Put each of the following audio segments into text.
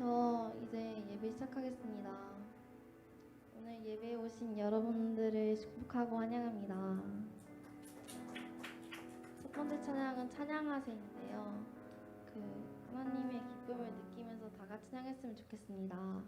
저 이제 예배 시작하겠습니다. 오늘 예배에 오신 여러분들을 축복하고 환영합니다. 첫 번째 찬양은 찬양하세인데요. 하나님의 기쁨을 느끼면서 다 같이 찬양했으면 좋겠습니다.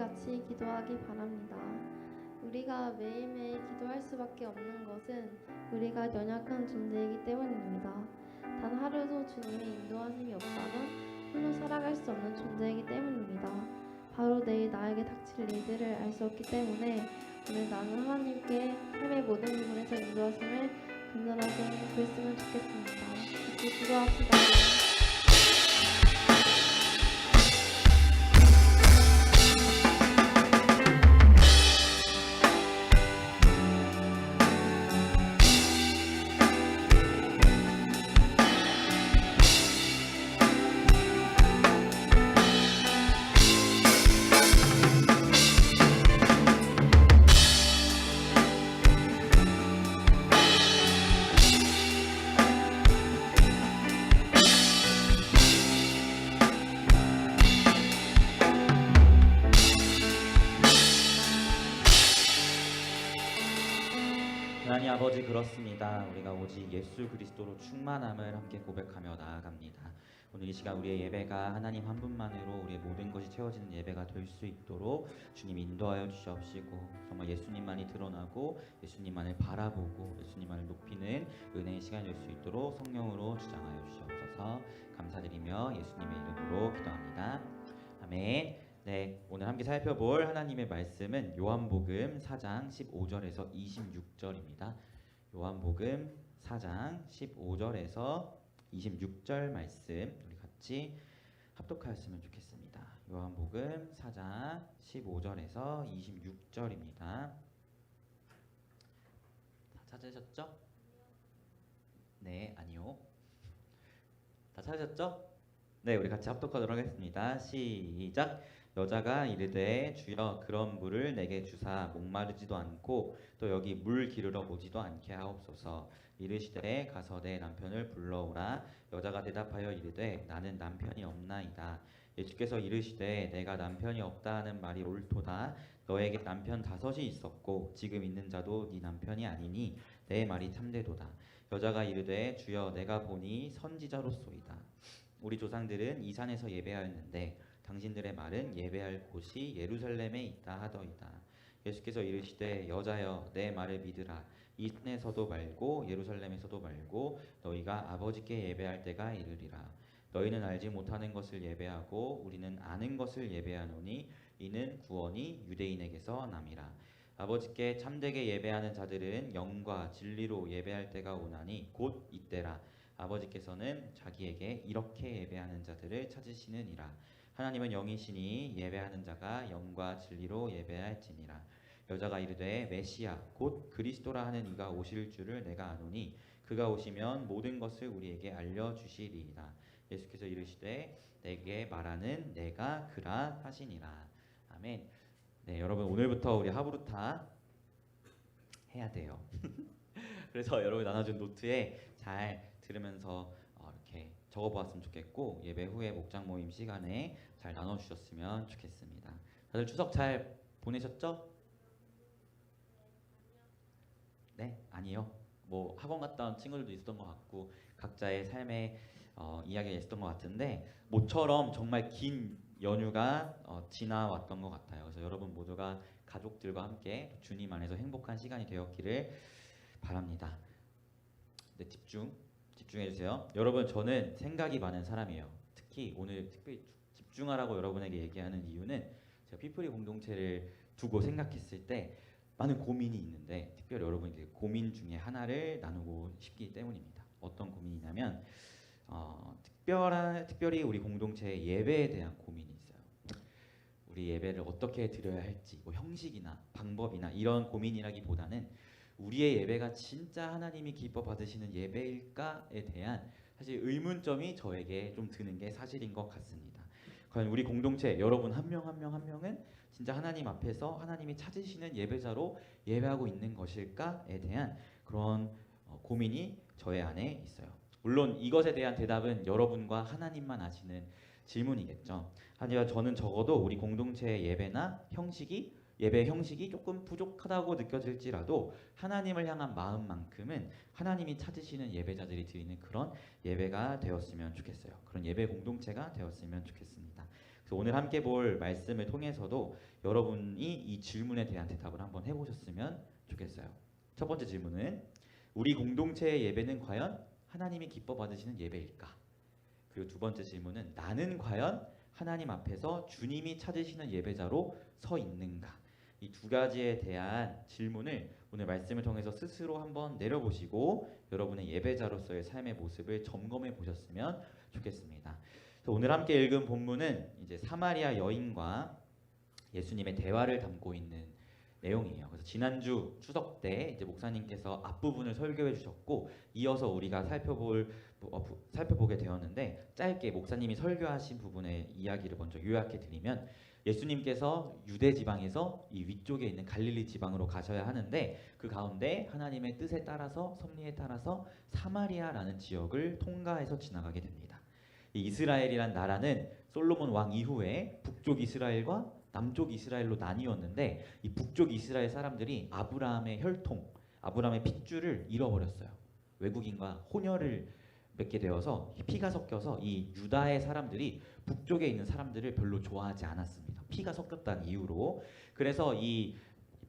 같이 기도하기 바랍니다. 우리가 매일매일 기도할 수밖에 없는 것은 우리가 연약한 존재이기 때문입니다. 단 하루도 주님의 인도하심이 없다면 홀로 살아갈 수 없는 존재이기 때문입니다. 바로 내일 나에게 닥칠 일들을 알 수 없기 때문에 오늘 나는 하나님께 삶의 모든 부분에서 인도하심을 간절하게 구했으면 좋겠습니다. 같이 기도합시다. 하나님 아버지, 그렇습니다. 우리가 오직 예수 그리스도로 충만함을 함께 고백하며 나아갑니다. 오늘 이 시간 우리의 예배가 하나님 한 분만으로 우리의 모든 것이 채워지는 예배가 될 수 있도록 주님 인도하여 주시옵시고, 정말 예수님만이 드러나고 예수님만을 바라보고 예수님만을 높이는 은혜의 시간이 될 수 있도록 성령으로 주장하여 주시옵소서. 감사드리며 예수님의 이름으로 기도합니다. 아멘. 네, 오늘 함께 살펴볼 하나님의 말씀은 요한복음 4장 15절에서 26절입니다. 요한복음 4장 15절에서 26절 말씀 우리 같이 합독하였으면 좋겠습니다. 요한복음 4장 15절에서 26절입니다. 다 찾으셨죠? 네, 아니요. 다 찾으셨죠? 네, 우리 같이 합독하도록 하겠습니다. 시작. 여자가 이르되 주여 그런 물을 내게 주사 목마르지도 않고 또 여기 물 기르러 오지도 않게 하옵소서. 이르시되 가서 내 남편을 불러오라. 여자가 대답하여 이르되 나는 남편이 없나이다. 예수께서 이르시되 내가 남편이 없다 하는 말이 옳도다. 너에게 남편 5이 있었고 지금 있는 자도 네 남편이 아니니 내 말이 참되도다. 여자가 이르되 주여 내가 보니 선지자로소이다. 우리 조상들은 이 산에서 예배하였는데 당신들의 말은 예배할 곳이 예루살렘에 있다 하더이다. 예수께서 이르시되 여자여 내 말을 믿으라. 이 산에서도 말고 예루살렘에서도 말고 너희가 아버지께 예배할 때가 이르리라. 너희는 알지 못하는 것을 예배하고 우리는 아는 것을 예배하노니 이는 구원이 유대인에게서 남이라. 아버지께 참되게 예배하는 자들은 영과 진리로 예배할 때가 오나니 곧 이때라. 아버지께서는 자기에게 이렇게 예배하는 자들을 찾으시느니라. 하나님은 영이시니 예배하는 자가 영과 진리로 예배할지니라. 여자가 이르되 메시아 곧 그리스도라 하는 이가 오실 줄을 내가 아노니 그가 오시면 모든 것을 우리에게 알려주시리이다. 예수께서 이르시되 내게 말하는 내가 그라 하시니라. 아멘. 네, 여러분 오늘부터 우리 하부루타 해야 돼요. 그래서 여러분 나눠준 노트에 잘 들으면서 이렇게 적어보았으면 좋겠고, 예배 후에 목장 모임 시간에 잘 나눠주셨으면 좋겠습니다. 다들 추석 잘 보내셨죠? 네? 아니요. 뭐 학원 갔다 온 친구들도 있었던 것 같고 각자의 삶의 이야기가 있었던 것 같은데 모처럼 정말 긴 연휴가 지나왔던 것 같아요. 그래서 여러분 모두가 가족들과 함께 주님 안에서 행복한 시간이 되었기를 바랍니다. 네, 집중해 주세요. 여러분, 저는 생각이 많은 사람이에요. 특히 오늘 특별히 집중하라고 여러분에게 얘기하는 이유는 제가 피프리 공동체를 두고 생각했을 때 많은 고민이 있는데 특별히 여러분에게 고민 중에 하나를 나누고 싶기 때문입니다. 어떤 고민이냐면 특별히 우리 공동체의 예배에 대한 고민이 있어요. 우리 예배를 어떻게 드려야 할지, 뭐 형식이나 방법이나 이런 고민이라기보다는 우리의 예배가 진짜 하나님이 기뻐 받으시는 예배일까에 대한 사실 의문점이 저에게 좀 드는 게 사실인 것 같습니다. 과연 우리 공동체 여러분 한 명 한 명은 진짜 하나님 앞에서 하나님이 찾으시는 예배자로 예배하고 있는 것일까에 대한 그런 고민이 저의 안에 있어요. 물론 이것에 대한 대답은 여러분과 하나님만 아시는 질문이겠죠. 하지만 저는 적어도 우리 공동체의 예배 형식이 조금 부족하다고 느껴질지라도 하나님을 향한 마음만큼은 하나님이 찾으시는 예배자들이 드리는 그런 예배가 되었으면 좋겠어요. 그런 예배 공동체가 되었으면 좋겠습니다. 그래서 오늘 함께 볼 말씀을 통해서도 여러분이 이 질문에 대한 대답을 한번 해보셨으면 좋겠어요. 첫 번째 질문은 우리 공동체의 예배는 과연 하나님이 기뻐 받으시는 예배일까? 그리고 두 번째 질문은 나는 과연 하나님 앞에서 주님이 찾으시는 예배자로 서 있는가? 이 두 가지에 대한 질문을 오늘 말씀을 통해서 스스로 한번 내려보시고 여러분의 예배자로서의 삶의 모습을 점검해 보셨으면 좋겠습니다. 그래서 오늘 함께 읽은 본문은 이제 사마리아 여인과 예수님의 대화를 담고 있는 내용이에요. 그래서 지난주 추석 때 이제 목사님께서 앞부분을 설교해 주셨고 이어서 우리가 살펴보게 되었는데 짧게 목사님이 설교하신 부분의 이야기를 먼저 요약해 드리면 예수님께서 유대 지방에서 이 위쪽에 있는 갈릴리 지방으로 가셔야 하는데 그 가운데 하나님의 뜻에 따라서 섭리에 따라서 사마리아라는 지역을 통과해서 지나가게 됩니다. 이 이스라엘이란 나라는 솔로몬 왕 이후에 북쪽 이스라엘과 남쪽 이스라엘로 나뉘었는데 이 북쪽 이스라엘 사람들이 아브라함의 혈통, 아브라함의 핏줄을 잃어버렸어요. 외국인과 혼혈을 맺게 되어서 피가 섞여서 이 유다의 사람들이 북쪽에 있는 사람들을 별로 좋아하지 않았습니다. 피가 섞였다는 이유로. 그래서 이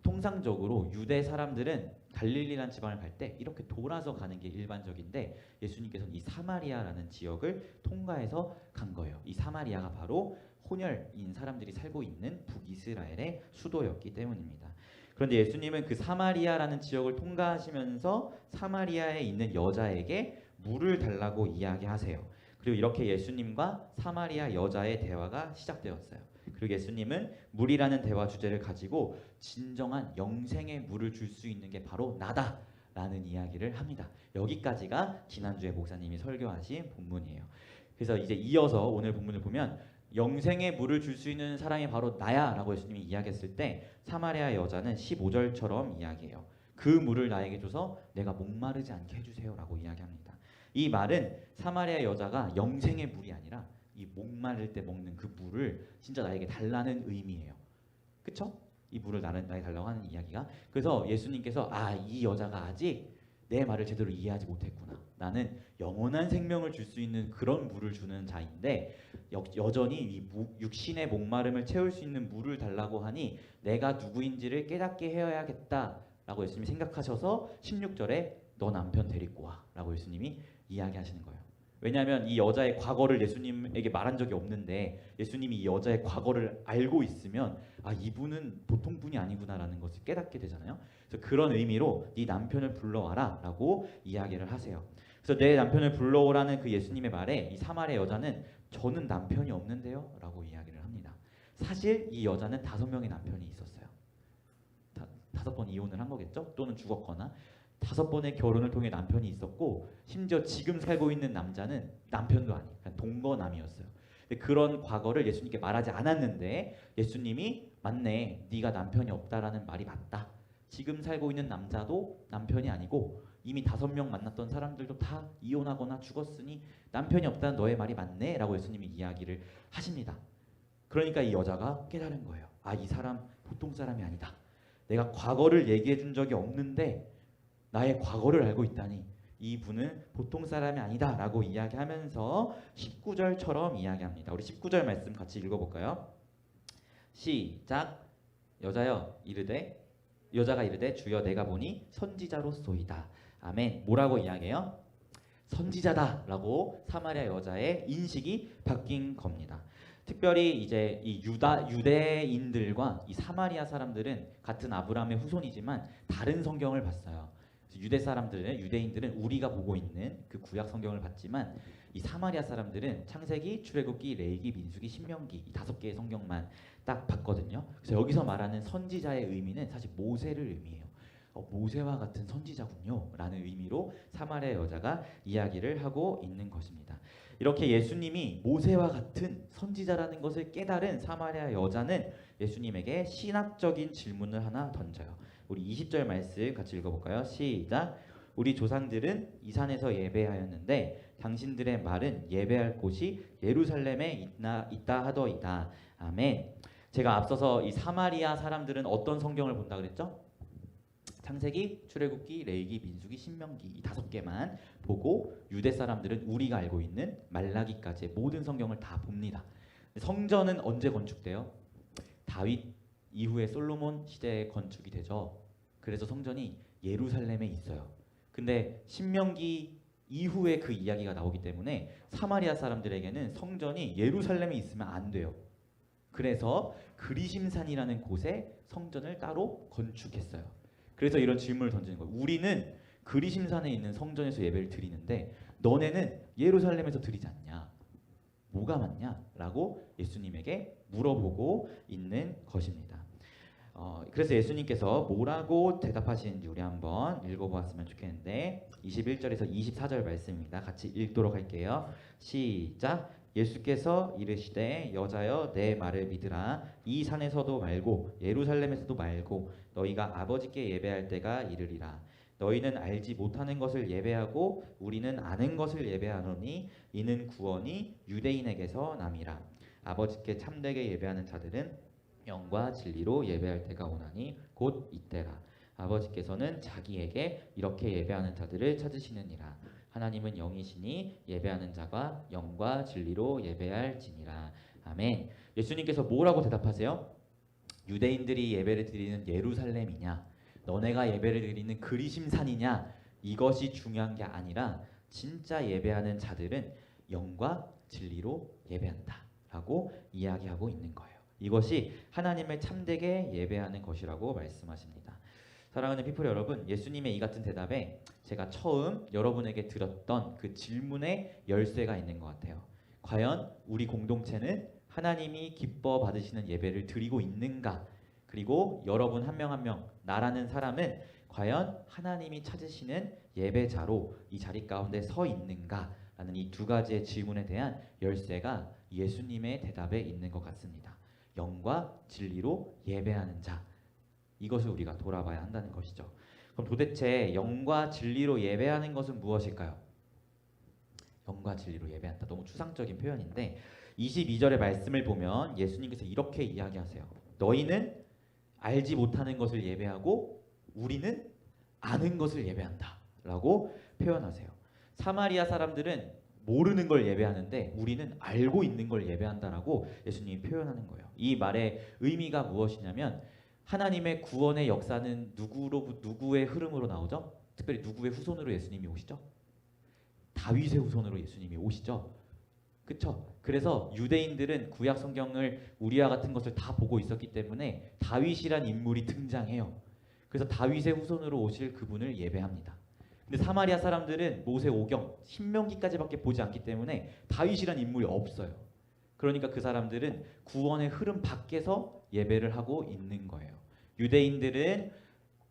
통상적으로 유대 사람들은 갈릴리라는 지방을 갈 때 이렇게 돌아서 가는 게 일반적인데 예수님께서는 이 사마리아라는 지역을 통과해서 간 거예요. 이 사마리아가 바로 혼혈인 사람들이 살고 있는 북이스라엘의 수도였기 때문입니다. 그런데 예수님은 그 사마리아라는 지역을 통과하시면서 사마리아에 있는 여자에게 물을 달라고 이야기하세요. 그리고 이렇게 예수님과 사마리아 여자의 대화가 시작되었어요. 그리고 예수님은 물이라는 대화 주제를 가지고 진정한 영생의 물을 줄 수 있는 게 바로 나다라는 이야기를 합니다. 여기까지가 지난주에 목사님이 설교하신 본문이에요. 그래서 이제 이어서 오늘 본문을 보면 영생의 물을 줄 수 있는 사람이 바로 나야 라고 예수님이 이야기했을 때 사마리아 여자는 15절처럼 이야기해요. 그 물을 나에게 줘서 내가 목마르지 않게 해주세요 라고 이야기합니다. 이 말은 사마리아 여자가 영생의 물이 아니라 이 목마를 때 먹는 그 물을 진짜 나에게 달라는 의미예요. 그쵸? 이 물을 나에게 달라고 하는 이야기가. 그래서 예수님께서 이 여자가 아직 내 말을 제대로 이해하지 못했구나. 나는 영원한 생명을 줄 수 있는 그런 물을 주는 자인데 여전히 이 육신의 목마름을 채울 수 있는 물을 달라고 하니 내가 누구인지를 깨닫게 해야겠다라고 예수님이 생각하셔서 16절에 너 남편 데리고 와 라고 예수님이 이야기하시는 거예요. 왜냐하면 이 여자의 과거를 예수님에게 말한 적이 없는데 예수님이 이 여자의 과거를 알고 있으면 이분은 보통 분이 아니구나라는 것을 깨닫게 되잖아요. 그래서 그런 의미로 네 남편을 불러와라 라고 이야기를 하세요. 그래서 내 남편을 불러오라는 그 예수님의 말에 이 사마리아 여자는 저는 남편이 없는데요 라고 이야기를 합니다. 사실 이 여자는 5명의 남편이 있었어요. 5번 이혼을 한 거겠죠? 또는 죽었거나 5번의 결혼을 통해 남편이 있었고 심지어 지금 살고 있는 남자는 남편도 아니에요. 동거남이었어요. 그런 과거를 예수님께 말하지 않았는데 예수님이 맞네, 네가 남편이 없다라는 말이 맞다. 지금 살고 있는 남자도 남편이 아니고 이미 5명 만났던 사람들도 다 이혼하거나 죽었으니 남편이 없다는 너의 말이 맞네 라고 예수님이 이야기를 하십니다. 그러니까 이 여자가 깨달은 거예요. 이 사람 보통 사람이 아니다. 내가 과거를 얘기해 준 적이 없는데 나의 과거를 알고 있다니 이분은 보통 사람이 아니다 라고 이야기하면서 19절처럼 이야기합니다. 우리 19절 말씀 같이 읽어볼까요? 시작. 여자가 이르되 주여 내가 보니 선지자로소이다. 아멘. 뭐라고 이야기해요? 선지자다 라고 사마리아 여자의 인식이 바뀐 겁니다. 특별히 이제 이 유대인들과 이 사마리아 사람들은 같은 아브라함의 후손이지만 다른 성경을 봤어요. 유대인들은 우리가 보고 있는 그 구약 성경을 봤지만 이 사마리아 사람들은 창세기, 출애굽기, 레위기, 민수기, 신명기 이 5개의 성경만 딱 봤거든요. 그래서 여기서 말하는 선지자의 의미는 사실 모세를 의미해요. 모세와 같은 선지자군요 라는 의미로 사마리아 여자가 이야기를 하고 있는 것입니다. 이렇게 예수님이 모세와 같은 선지자라는 것을 깨달은 사마리아 여자는 예수님에게 신학적인 질문을 하나 던져요. 우리 20절 말씀 같이 읽어볼까요? 시작. 우리 조상들은 이 산에서 예배하였는데 당신들의 말은 예배할 곳이 예루살렘에 있다 하더이다. 아멘. 제가 앞서서 이 사마리아 사람들은 어떤 성경을 본다 그랬죠? 창세기, 출애굽기, 레위기, 민수기, 신명기 이 5개만 보고 유대 사람들은 우리가 알고 있는 말라기까지의 모든 성경을 다 봅니다. 성전은 언제 건축돼요? 다윗 이후에 솔로몬 시대에 건축이 되죠. 그래서 성전이 예루살렘에 있어요. 근데 신명기 이후에 그 이야기가 나오기 때문에 사마리아 사람들에게는 성전이 예루살렘에 있으면 안 돼요. 그래서 그리심산이라는 곳에 성전을 따로 건축했어요. 그래서 이런 질문을 던지는 거예요. 우리는 그리심산에 있는 성전에서 예배를 드리는데 너네는 예루살렘에서 드리지 않냐? 뭐가 맞냐? 라고 예수님에게 물어보고 있는 것입니다. 그래서 예수님께서 뭐라고 대답하시는지 우리 한번 읽어보았으면 좋겠는데 21절에서 24절 말씀입니다. 같이 읽도록 할게요. 시작. 예수께서 이르시되 여자여 내 말을 믿으라. 이 산에서도 말고 예루살렘에서도 말고 너희가 아버지께 예배할 때가 이르리라. 너희는 알지 못하는 것을 예배하고 우리는 아는 것을 예배하노니 이는 구원이 유대인에게서 남이라. 아버지께 참되게 예배하는 자들은 영과 진리로 예배할 때가 오나니 곧 이때라. 아버지께서는 자기에게 이렇게 예배하는 자들을 찾으시느니라. 하나님은 영이시니 예배하는 자가 영과 진리로 예배할지니라. 아멘. 예수님께서 뭐라고 대답하세요? 유대인들이 예배를 드리는 예루살렘이냐, 너네가 예배를 드리는 그리심산이냐, 이것이 중요한 게 아니라 진짜 예배하는 자들은 영과 진리로 예배한다 라고 이야기하고 있는 거예요. 이것이 하나님을 참되게 예배하는 것이라고 말씀하십니다. 사랑하는 피플 여러분, 예수님의 이 같은 대답에 제가 처음 여러분에게 드렸던 그 질문의 열쇠가 있는 것 같아요. 과연 우리 공동체는 하나님이 기뻐 받으시는 예배를 드리고 있는가? 그리고 여러분 한 명 한 명, 나라는 사람은 과연 하나님이 찾으시는 예배자로 이 자리 가운데 서 있는가? 라는 이 두 가지의 질문에 대한 열쇠가 예수님의 대답에 있는 것 같습니다. 영과 진리로 예배하는 자, 이것을 우리가 돌아봐야 한다는 것이죠. 그럼 도대체 영과 진리로 예배하는 것은 무엇일까요? 영과 진리로 예배한다. 너무 추상적인 표현인데 22절의 말씀을 보면 예수님께서 이렇게 이야기하세요. 너희는 알지 못하는 것을 예배하고 우리는 아는 것을 예배한다 라고 표현하세요. 사마리아 사람들은 모르는 걸 예배하는데 우리는 알고 있는 걸 예배한다라고 예수님이 표현하는 거예요. 이 말의 의미가 무엇이냐면 하나님의 구원의 역사는 누구의 흐름으로 나오죠? 특별히 누구의 후손으로 예수님이 오시죠? 다윗의 후손으로 예수님이 오시죠. 그쵸? 그래서 유대인들은 구약 성경을 우리와 같은 것을 다 보고 있었기 때문에 다윗이란 인물이 등장해요. 그래서 다윗의 후손으로 오실 그분을 예배합니다. 근데 사마리아 사람들은 모세오경, 신명기까지밖에 보지 않기 때문에 다윗이란 인물이 없어요. 그러니까 그 사람들은 구원의 흐름 밖에서 예배를 하고 있는 거예요. 유대인들은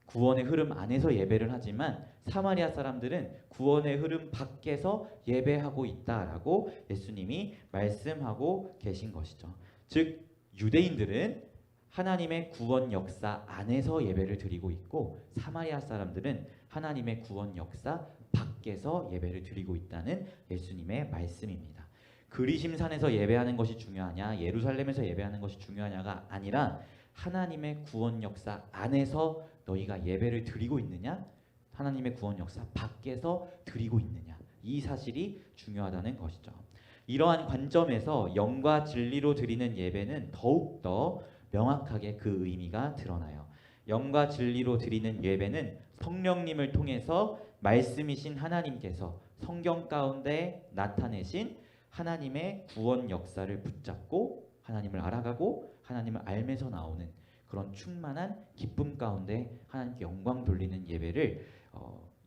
구원의 흐름 안에서 예배를 하지만 사마리아 사람들은 구원의 흐름 밖에서 예배하고 있다라고 예수님이 말씀하고 계신 것이죠. 즉 유대인들은 하나님의 구원 역사 안에서 예배를 드리고 있고 사마리아 사람들은 하나님의 구원 역사 밖에서 예배를 드리고 있다는 예수님의 말씀입니다. 그리심산에서 예배하는 것이 중요하냐, 예루살렘에서 예배하는 것이 중요하냐가 아니라 하나님의 구원 역사 안에서 너희가 예배를 드리고 있느냐, 하나님의 구원 역사 밖에서 드리고 있느냐, 이 사실이 중요하다는 것이죠. 이러한 관점에서 영과 진리로 드리는 예배는 더욱더 명확하게 그 의미가 드러나요. 영과 진리로 드리는 예배는 성령님을 통해서 말씀이신 하나님께서 성경 가운데 나타내신 하나님의 구원 역사를 붙잡고 하나님을 알아가고 하나님을 알면서 나오는 그런 충만한 기쁨 가운데 하나님께 영광 돌리는 예배를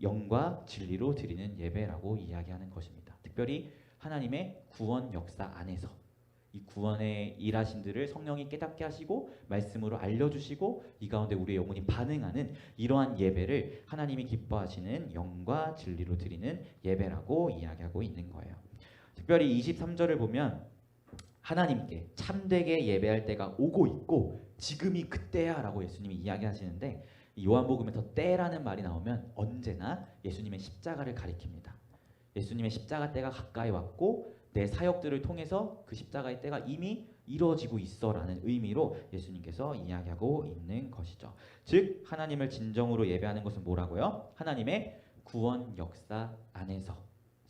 영과 진리로 드리는 예배라고 이야기하는 것입니다. 특별히 하나님의 구원 역사 안에서 이 구원의 일하신들을 성령이 깨닫게 하시고 말씀으로 알려주시고 이 가운데 우리의 영혼이 반응하는 이러한 예배를 하나님이 기뻐하시는 영과 진리로 드리는 예배라고 이야기하고 있는 거예요. 특별히 23절을 보면 하나님께 참되게 예배할 때가 오고 있고 지금이 그때야 라고 예수님이 이야기하시는데 요한복음에서 때라는 말이 나오면 언제나 예수님의 십자가를 가리킵니다. 예수님의 십자가 때가 가까이 왔고 내 사역들을 통해서 그 십자가의 때가 이미 이루어지고 있어 라는 의미로 예수님께서 이야기하고 있는 것이죠. 즉 하나님을 진정으로 예배하는 것은 뭐라고요? 하나님의 구원 역사 안에서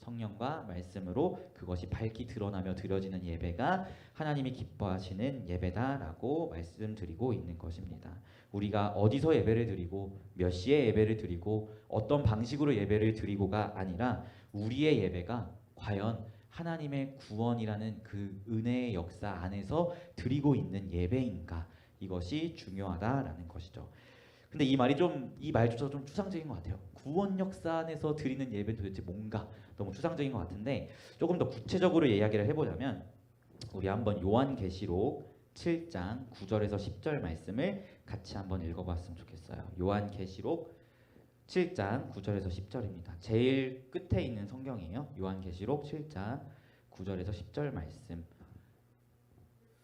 성령과 말씀으로 그것이 밝히 드러나며 드려지는 예배가 하나님이 기뻐하시는 예배다라고 말씀드리고 있는 것입니다. 우리가 어디서 예배를 드리고 몇 시에 예배를 드리고 어떤 방식으로 예배를 드리고가 아니라 우리의 예배가 과연 하나님의 구원이라는 그 은혜의 역사 안에서 드리고 있는 예배인가, 이것이 중요하다라는 것이죠. 근데 이 말조차 좀 추상적인 것 같아요. 구원 역사 안에서 드리는 예배는 도대체 뭔가 너무 추상적인 것 같은데, 조금 더 구체적으로 이야기를 해보자면 우리 한번 요한계시록 7장 9절에서 10절 말씀을 같이 한번 읽어봤으면 좋겠어요. 요한계시록 7장 9절에서 10절입니다. 제일 끝에 있는 성경이에요. 요한계시록 7장 9절에서 10절 말씀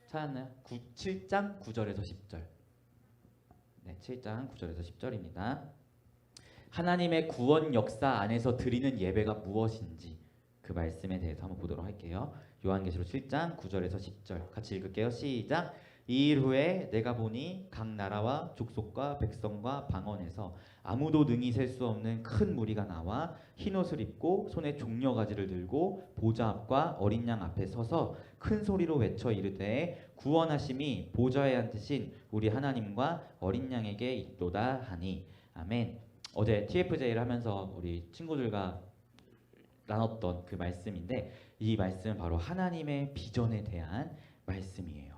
찾았나요? 7장 9절에서 10절. 네, 7장 9절에서 10절입니다. 하나님의 구원 역사 안에서 드리는 예배가 무엇인지 그 말씀에 대해서 한번 보도록 할게요. 요한계시록 7장 9절에서 10절 같이 읽을게요. 시작. 이 일 후에 내가 보니 각 나라와 족속과 백성과 방언에서 아무도 능히 셀 수 없는 큰 무리가 나와 흰옷을 입고 손에 종려가지를 들고 보좌 앞과 어린 양 앞에 서서 큰 소리로 외쳐 이르되 구원하심이 보좌에 앉으신 우리 하나님과 어린 양에게 있도다 하니. 아멘. 어제 TFJ를 하면서 우리 친구들과 나눴던 그 말씀인데, 이 말씀은 바로 하나님의 비전에 대한 말씀이에요.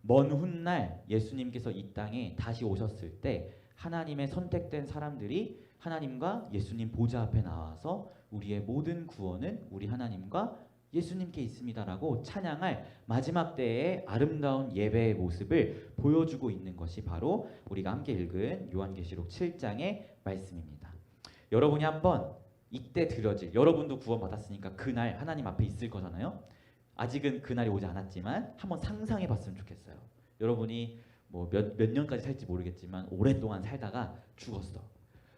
먼 훗날 예수님께서 이 땅에 다시 오셨을 때 하나님의 선택된 사람들이 하나님과 예수님 보좌 앞에 나와서 우리의 모든 구원은 우리 하나님과 예수님께 있습니다라고 찬양할 마지막 때의 아름다운 예배의 모습을 보여주고 있는 것이 바로 우리가 함께 읽은 요한계시록 7장의 말씀입니다. 여러분이 한번 이때 드려질, 여러분도 구원받았으니까 그날 하나님 앞에 있을 거잖아요. 아직은 그날이 오지 않았지만 한번 상상해 봤으면 좋겠어요. 여러분이 뭐 몇 년까지 살지 모르겠지만 오랫동안 살다가 죽었어.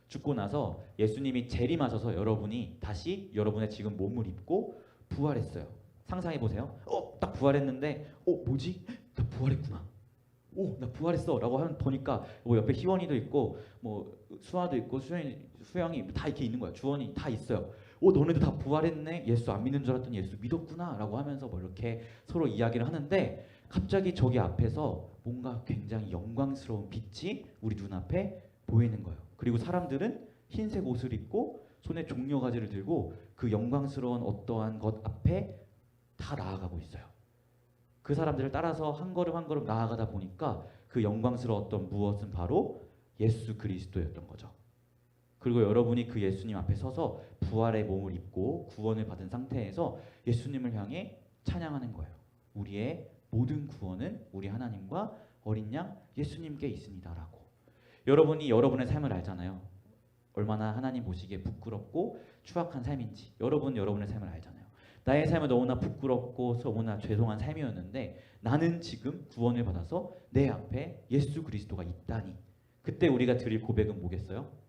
죽고 나서 예수님이 재림하셔서 여러분이 다시 여러분의 지금 몸을 입고 부활했어요. 상상해 보세요. 딱 부활했는데 뭐지? 나 부활했구나. 나 부활했어 라고 보니까 뭐 옆에 희원이도 있고 뭐 수아도 있고 수영이 다 이렇게 있는 거야. 주원이 다 있어요. 너네도 다 부활했네. 예수 안 믿는 줄 알았더니 예수 믿었구나 라고 하면서 뭐 이렇게 서로 이야기를 하는데, 갑자기 저기 앞에서 뭔가 굉장히 영광스러운 빛이 우리 눈앞에 보이는 거예요. 그리고 사람들은 흰색 옷을 입고 손에 종려가지를 들고 그 영광스러운 어떠한 것 앞에 다 나아가고 있어요. 그 사람들을 따라서 한 걸음 한 걸음 나아가다 보니까 그 영광스러웠던 무엇은 바로 예수 그리스도였던 거죠. 그리고 여러분이 그 예수님 앞에 서서 부활의 몸을 입고 구원을 받은 상태에서 예수님을 향해 찬양하는 거예요. 우리의 모든 구원은 우리 하나님과 어린 양 예수님께 있습니다라고. 여러분이 여러분의 삶을 알잖아요. 얼마나 하나님 보시기에 부끄럽고 추악한 삶인지 여러분의 삶을 알잖아요. 나의 삶은 너무나 부끄럽고 너무나 죄송한 삶이었는데 나는 지금 구원을 받아서 내 앞에 예수 그리스도가 있다니. 그때 우리가 드릴 고백은 뭐겠어요?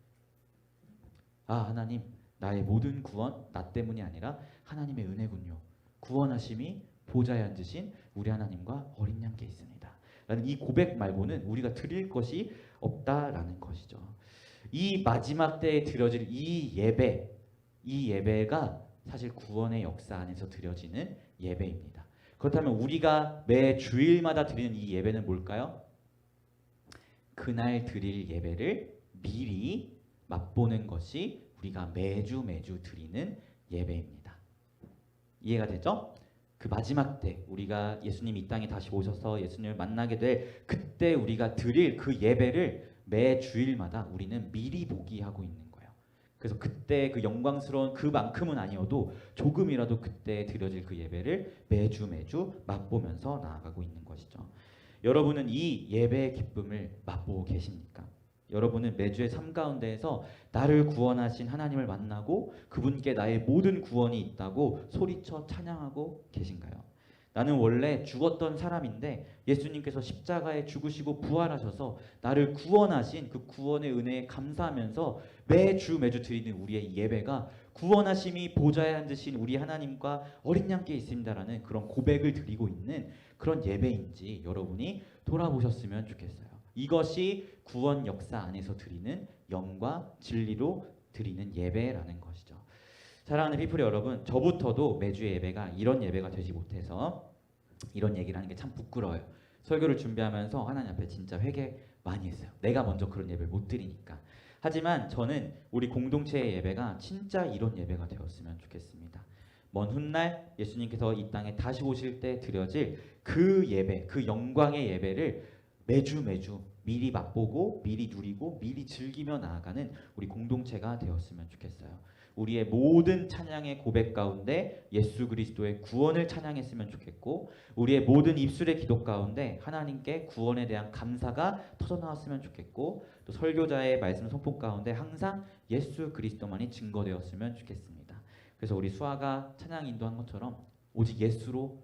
하나님, 나의 모든 구원 나 때문이 아니라 하나님의 은혜군요. 구원하심이 보좌에 앉으신 우리 하나님과 어린 양께 있습니다. 라는 이 고백 말고는 우리가 드릴 것이 없다라는 것이죠. 이 마지막 때에 드려질 이 예배가 사실 구원의 역사 안에서 드려지는 예배입니다. 그렇다면 우리가 매 주일마다 드리는 이 예배는 뭘까요? 그날 드릴 예배를 미리 맛보는 것이 우리가 매주 드리는 예배입니다. 이해가 되죠? 그 마지막 때 우리가 예수님 이 땅에 다시 오셔서 예수님을 만나게 될 그때 우리가 드릴 그 예배를 매 주일마다 우리는 미리 보기 하고 있는 거예요. 그래서 그때 그 영광스러운 그만큼은 아니어도 조금이라도 그때 드려질 그 예배를 매주 맛보면서 나아가고 있는 것이죠. 여러분은 이 예배의 기쁨을 맛보고 계십니까? 여러분은 매주의 삶 가운데에서 나를 구원하신 하나님을 만나고 그분께 나의 모든 구원이 있다고 소리쳐 찬양하고 계신가요? 나는 원래 죽었던 사람인데 예수님께서 십자가에 죽으시고 부활하셔서 나를 구원하신 그 구원의 은혜에 감사하면서 매주 드리는 우리의 예배가 구원하심이 보좌에 앉으신 우리 하나님과 어린 양께 있습니다라는 그런 고백을 드리고 있는 그런 예배인지 여러분이 돌아보셨으면 좋겠어요. 이것이 구원 역사 안에서 드리는 영과 진리로 드리는 예배라는 것이죠. 사랑하는 피플 여러분, 저부터도 매주의 예배가 이런 예배가 되지 못해서 이런 얘기를 하는 게 참 부끄러워요. 설교를 준비하면서 하나님 앞에 진짜 회개 많이 했어요. 내가 먼저 그런 예배를 못 드리니까. 하지만 저는 우리 공동체의 예배가 진짜 이런 예배가 되었으면 좋겠습니다. 먼 훗날 예수님께서 이 땅에 다시 오실 때 드려질 그 예배, 그 영광의 예배를 매주 미리 맛보고 미리 누리고 미리 즐기며 나아가는 우리 공동체가 되었으면 좋겠어요. 우리의 모든 찬양의 고백 가운데 예수 그리스도의 구원을 찬양했으면 좋겠고, 우리의 모든 입술의 기도 가운데 하나님께 구원에 대한 감사가 터져나왔으면 좋겠고, 또 설교자의 말씀 선포 가운데 항상 예수 그리스도만이 증거되었으면 좋겠습니다. 그래서 우리 수아가 찬양 인도한 것처럼 오직 예수로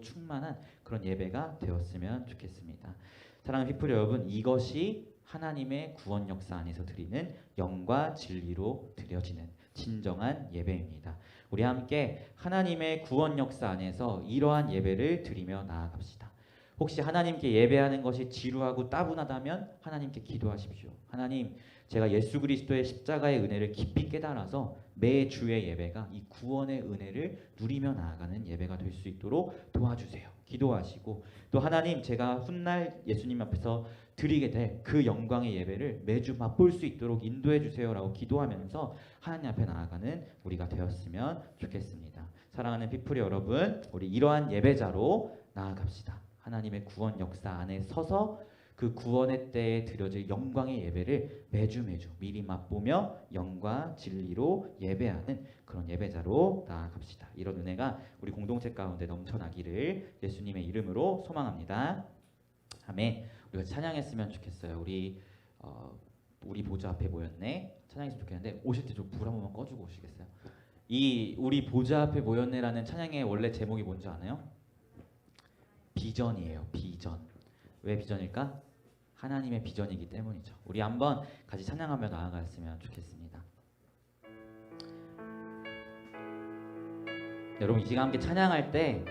충만한 그런 예배가 되었으면 좋겠습니다. 사랑하는 피플 여러분, 이것이 하나님의 구원 역사 안에서 드리는 영과 진리로 드려지는 진정한 예배입니다. 우리 함께 하나님의 구원 역사 안에서 이러한 예배를 드리며 나아갑시다. 혹시 하나님께 예배하는 것이 지루하고 따분하다면 하나님께 기도하십시오. 하나님, 제가 예수 그리스도의 십자가의 은혜를 깊이 깨달아서 매 주의 예배가 이 구원의 은혜를 누리며 나아가는 예배가 될 수 있도록 도와주세요. 기도하시고, 또 하나님, 제가 훗날 예수님 앞에서 드리게 될 그 영광의 예배를 매주 맛볼 수 있도록 인도해 주세요라고 기도하면서 하나님 앞에 나아가는 우리가 되었으면 좋겠습니다. 사랑하는 피플 여러분, 우리 이러한 예배자로 나아갑시다. 하나님의 구원 역사 안에 서서 그 구원의 때에 드려질 영광의 예배를 매주 미리 맛보며 영과 진리로 예배하는 그런 예배자로 나아갑시다. 이런 은혜가 우리 공동체 가운데 넘쳐나기를 예수님의 이름으로 소망합니다. 아멘. 우리가 찬양했으면 좋겠어요. 우리 보좌 앞에 모였네. 찬양했으면 좋겠는데 오실 때 좀 불 한 번만 꺼주고 오시겠어요? 이 우리 보좌 앞에 모였네라는 찬양의 원래 제목이 뭔지 아나요? 비전이에요. 비전. 왜 비전일까? 하나님의 비전이기 때문이죠. 우리 한번 같이 찬양하며 나아갔으면 좋겠습니다. 여러분, 이 시간 함께 찬양할 때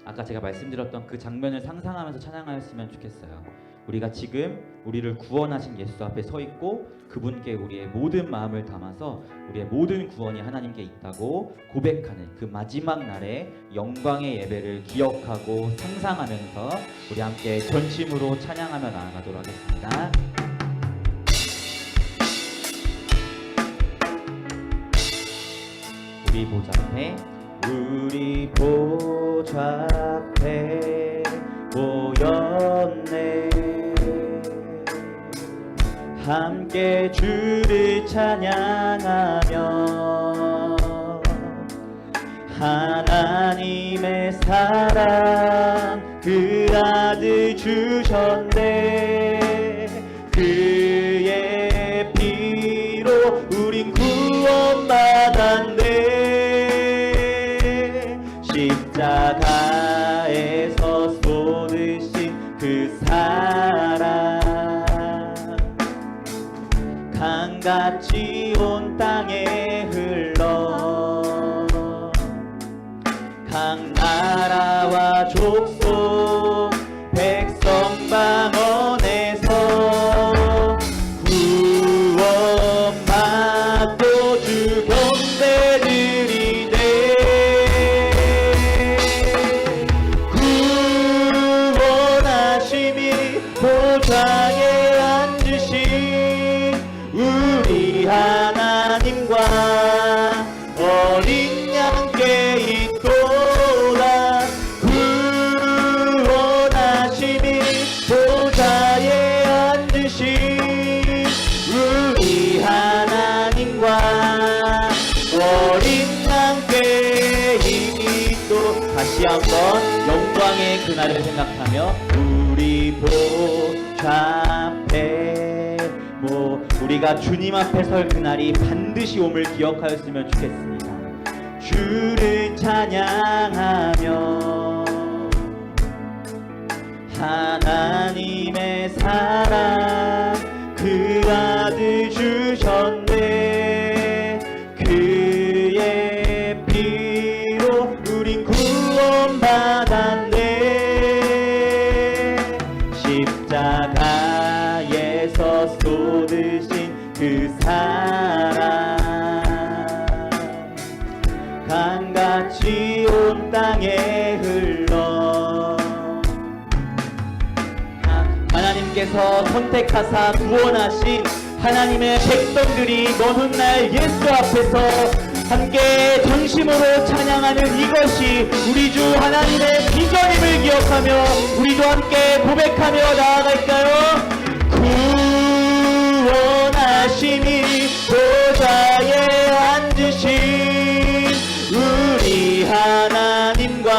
아까 제가 말씀드렸던 그 장면을 상상하면서 찬양하였으면 좋겠어요. 우리가 지금 우리를 구원하신 예수 앞에 서 있고 그분께 우리의 모든 마음을 담아서 우리의 모든 구원이 하나님께 있다고 고백하는 그 마지막 날의 영광의 예배를 기억하고 상상하면서 우리 함께 전심으로 찬양하며 나아가도록 하겠습니다. 우리 보좌 앞에 모였네. 함께 주를 찬양하며 하나님의 사랑 그 아들 주셨네. 그의 피로 우린 구원받았네. 십자가에서 쏟으신 그 사랑 강같이 온 땅에 흘러 각 나라와 족속 백성 방언에서 구원받고 주 경배드리네. 구원하심이 보좌에 앉으신 우리 하나님과 어린 양께 있도다. 구원하심이 보좌에 앉으신 우리 하나님과 어린 양께 있도다. 다시 한번 영광의 그날을 생각하며 우리 보좌 앞에 우리가 주님 앞에 설 그날이 반드시 옴을 기억하였으면 좋겠습니다. 주를 찬양하며 하나님의 사랑 그 아들 주셨네. 그의 피로 우린 구원받았네. 십자가에서 쏟으신 그 사랑 하나님께서 선택하사 구원하신 하나님의 백성들이 먼 훗날 예수 앞에서 함께 전심으로 찬양하는 이것이 우리 주 하나님의 비전임을 기억하며 우리도 함께 고백하며 나아갈까요? 구원하심이 보좌에 앉으신 우리 하나님과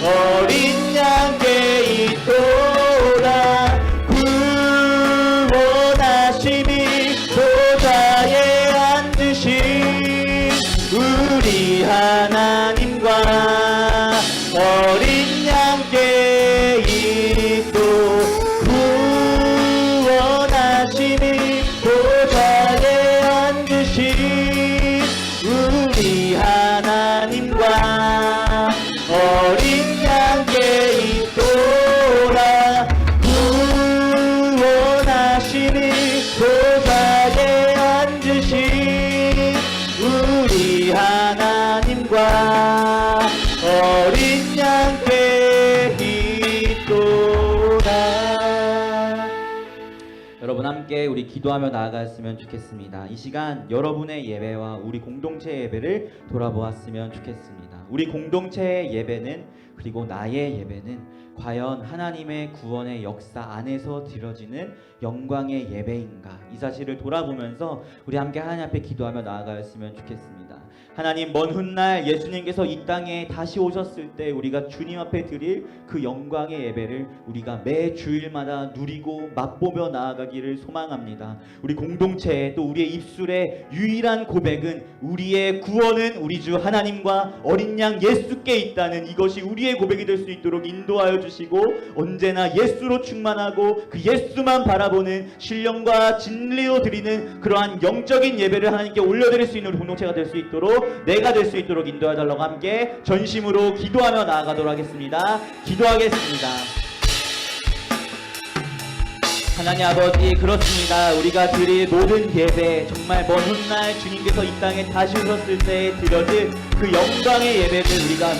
어린 양께 있도다. 구원하심이 보좌에 앉으신 우리 하나님과 어린 양께 있도. 구원하심이 보좌에 앉으신 우리 하나님과 어린 양께 있도다. 구원하심이 보좌에 앉으신 우리 하나님과 어린 양께 있도다. 여러분 함께 우리 기도하며 나아갔으면 좋겠습니다. 이 시간 여러분의 예배와 우리 공동체 예배를 돌아보았으면 좋겠습니다. 우리 공동체의 예배는 그리고 나의 예배는 과연 하나님의 구원의 역사 안에서 드려지는 영광의 예배인가, 이 사실을 돌아보면서 우리 함께 하나님 앞에 기도하며 나아가였으면 좋겠습니다. 하나님, 먼 훗날 예수님께서 이 땅에 다시 오셨을 때 우리가 주님 앞에 드릴 그 영광의 예배를 우리가 매 주일마다 누리고 맛보며 나아가기를 소망합니다. 우리 공동체에 또 우리의 입술의 유일한 고백은 우리의 구원은 우리 주 하나님과 어린 양 예수께 있다는 이것이 우리의 고백이 될 수 있도록 인도하여 주시고, 언제나 예수로 충만하고 그 예수만 바라보는 신령과 진리로 드리는 그러한 영적인 예배를 하나님께 올려드릴 수 있는 우리 공동체가 될 수 있도록, 내가 될 수 있도록 인도해 달라고 함께 전심으로 기도하며 나아가도록 하겠습니다. 기도하겠습니다. 하나님 아버지, 그렇습니다. 우리가 드릴 모든 예배, 정말 먼 훗날 주님께서 이 땅에 다시 오셨을 때 드려질 그 영광의 예배를 우리가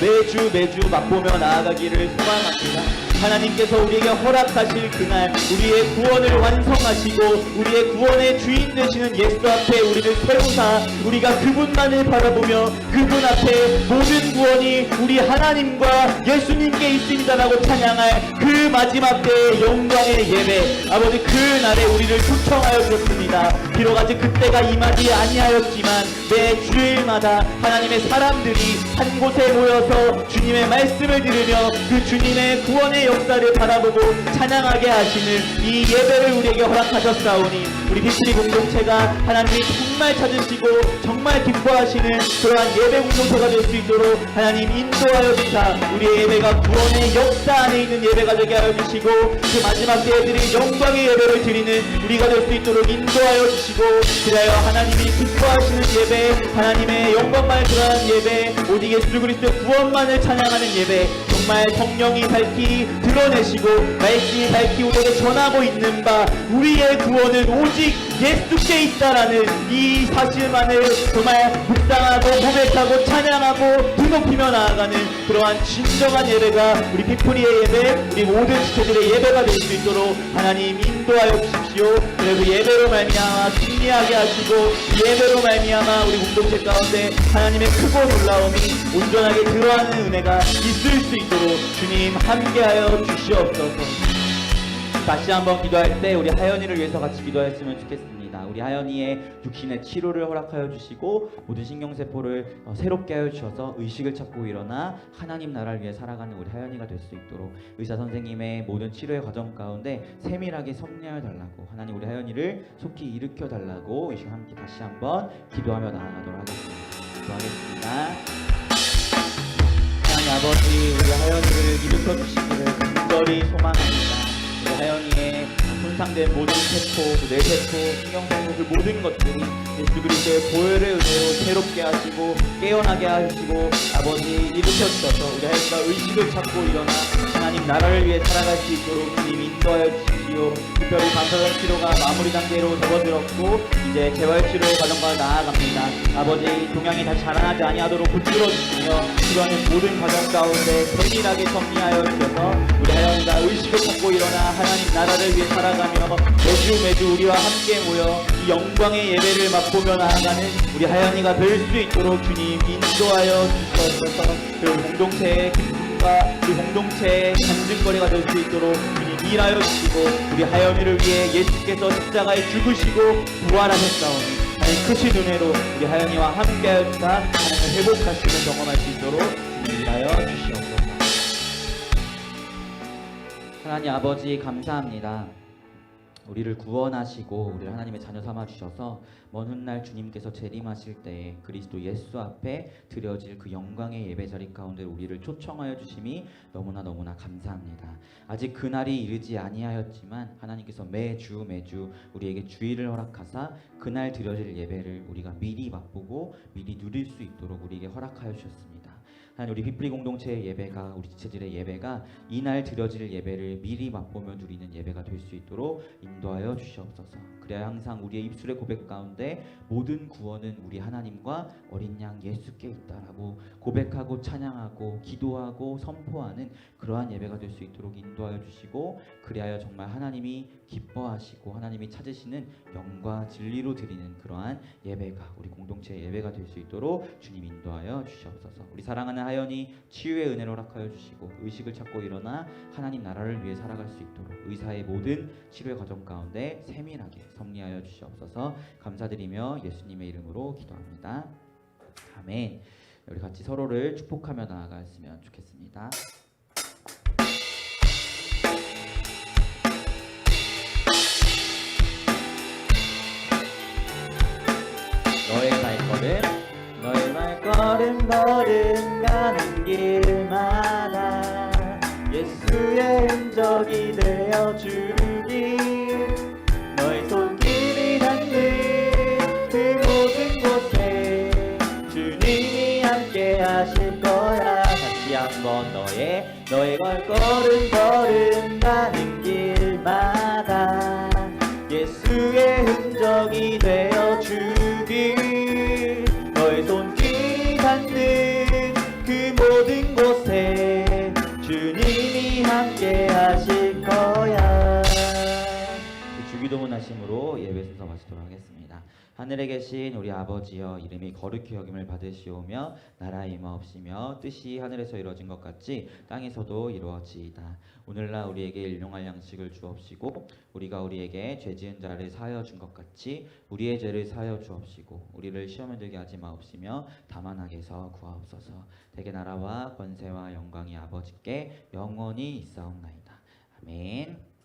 매주 맛보며 나아가기를 소망합니다. 하나님께서 우리에게 허락하실 그날 우리의 구원을 완성하시고 우리의 구원의 주인 되시는 예수 앞에 우리를 세우사 우리가 그분만을 바라보며 그분 앞에 모든 구원이 우리 하나님과 예수님께 있습니다라고 찬양할 그 마지막 때의 영광의 예배, 아버지 그날에 우리를 초청하여 주셨습니다. 비록 아직 그때가 임하지 아니하였지만 매 주일마다 하나님의 사람들이 한 곳에 모여서 주님의 말씀을 들으며 그 주님의 구원의 역사를 바라보고 찬양하게 하시는 이 예배를 우리에게 허락하셨사오니 우리 비스리 공동체가 하나님이 정말 찾으시고 정말 기뻐하시는 그러한 예배 공동체가 될 수 있도록 하나님 인도하여 주사 우리의 예배가 구원의 역사 안에 있는 예배가 되게 하여 주시고 그 마지막 때에 드릴 영광의 예배를 드리는 우리가 될 수 있도록 인도하여 주시고, 그래야 하나님이 기뻐하시는 예배, 하나님의 영광만을 드러나는 예배, 오직 예수 그리스도의 구원만을 찬양하는 예배, 정말 성령이 밝히 드러내시고 말씀이 밝히 우리에게 전하고 있는 바 우리의 구원은 오직 예수께 있다라는 이 사실만을 정말 묵상하고 고백하고 찬양하고 등높이며 나아가는 그러한 진정한 예배가 우리 피프리의 예배, 우리 모든 지체들의 예배가 될 수 있도록 하나님 인도하여 주십시오. 그래서 예배로 말미암아 승리하게 하시고 예배로 말미암아 우리 공동체 가운데 하나님의 크고 놀라움이 온전하게 드러나는 은혜가 있을 수 있도록 주님 함께하여 주시옵소서. 다시 한번 기도할 때 우리 하연이를 위해서 같이 기도했으면 좋겠습니다. 우리 하연이의 육신의 치료를 허락하여 주시고 모든 신경세포를 새롭게 하여 주셔서 의식을 찾고 일어나 하나님 나라를 위해 살아가는 우리 하연이가 될 수 있도록 의사 선생님의 모든 치료의 과정 가운데 세밀하게 섭리하여 달라고, 하나님 우리 하연이를 속히 일으켜 달라고 이 시간 함께 다시 한번 기도하며 나아가도록 하겠습니다. 기도하겠습니다. 하나님 아버지, 우리 하연이를 일으켜 주시기를 간절히 소망합니다. 하연이의 손상된 모든 세포, 뇌세포, 신경세포 그 모든 것들이 예수 그리스도의 보혈의 은혜로 새롭게 하시고 깨어나게 하시고 아버지 일으켜 주셔서 우리 하연이가 의식을 찾고 일어나 하나님 나라를 위해 살아갈 수 있도록 주님 인도하여 주십시오. 주시오. 특별히 방사선 치료가 마무리 단계로 접어들었고 이제 재활 치료 과정과 나아갑니다. 아버지 동양이 다시 자라나지 아니하도록 붙들어 주시며 치료하는 모든 과정 가운데 세밀하게 섭리하여 주셔서 우리 하연이가 의식을 찾고 일어나 하나님 나라를 위해 살아가며 매주 우리와 함께 모여 이 영광의 예배를 맛보며 나아가는 우리 하연이가 될 수 있도록 주님 인도하여 주셔서 그 공동체의 기쁨과 그 공동체의 간증거리가 될 수 있도록 주님 일하여 주시고 우리 하연이를 위해 예수께서 십자가에 죽으시고 부활하셨사오니 하나님 크신 은혜로 우리 하연이와 함께하여 주사 하나님을 회복하시는 경험할 수 있도록 주님 일하여 주시옵소서. 하나님 아버지 감사합니다. 우리를 구원하시고 우리를 하나님의 자녀 삼아 주셔서 먼 훗날 주님께서 재림하실 때에 그리스도 예수 앞에 드려질 그 영광의 예배 자리 가운데 우리를 초청하여 주심이 너무나 감사합니다. 아직 그날이 이르지 아니하였지만 하나님께서 매주 우리에게 주의를 허락하사 그날 드려질 예배를 우리가 미리 맛보고 미리 누릴 수 있도록 우리에게 허락하여 주셨습니다. 하나님 우리 휘프리 공동체의 예배가 우리 지체들의 예배가 이날 드려질 예배를 미리 맛보며 누리는 예배가 될 수 있도록 인도하여 주시옵소서. 그래야 항상 우리의 입술의 고백 가운데 모든 구원은 우리 하나님과 어린 양 예수께 있다라고 고백하고 찬양하고 기도하고 선포하는 그러한 예배가 될 수 있도록 인도하여 주시고 그리하여 정말 하나님이 기뻐하시고 하나님이 찾으시는 영과 진리로 드리는 그러한 예배가 우리 공동체의 예배가 될 수 있도록 주님 인도하여 주시옵소서. 우리 사랑하는 하연이 치유의 은혜를 허락하여 주시고 의식을 찾고 일어나 하나님 나라를 위해 살아갈 수 있도록 의사의 모든 치료의 과정 가운데 세밀하게 섭리하여 주시옵소서. 감사드리며 예수님의 이름으로 기도합니다. 아멘. 우리 같이 서로를 축복하며 나아갔으면 좋겠습니다. 너의 발걸음 걸음가는 길마다 예수의 흔적이 되어주기 너의 손길이 닿는 그 모든 곳에 주님이 함께 하실 거야. 다시 한번 너의 발걸음 걸음가는 길마다 예수의 흔적이 되어주기 너의 손길이 닿는 그 모든 곳에 주님이 함께 하실 거야. 주기도문 하심으로 예배 순서 마치도록 하겠습니다. 하늘에 계신 우리 아버지여 이름이 거룩히 여김을 받으시오며 나라의 임하옵시며 뜻이 하늘에서 이루어진 것 같이 땅에서도 이루어지이다. 오늘날 우리에게 일용할 양식을 주옵시고 우리가 우리에게 죄 지은 자를 사하여 준 것 같이 우리의 죄를 사하여 주옵시고 우리를 시험에 들게 하지 마옵시며 다만 악에서 구하옵소서. 대개 나라와 권세와 영광이 아버지께 영원히 있사옵나이다. 아멘.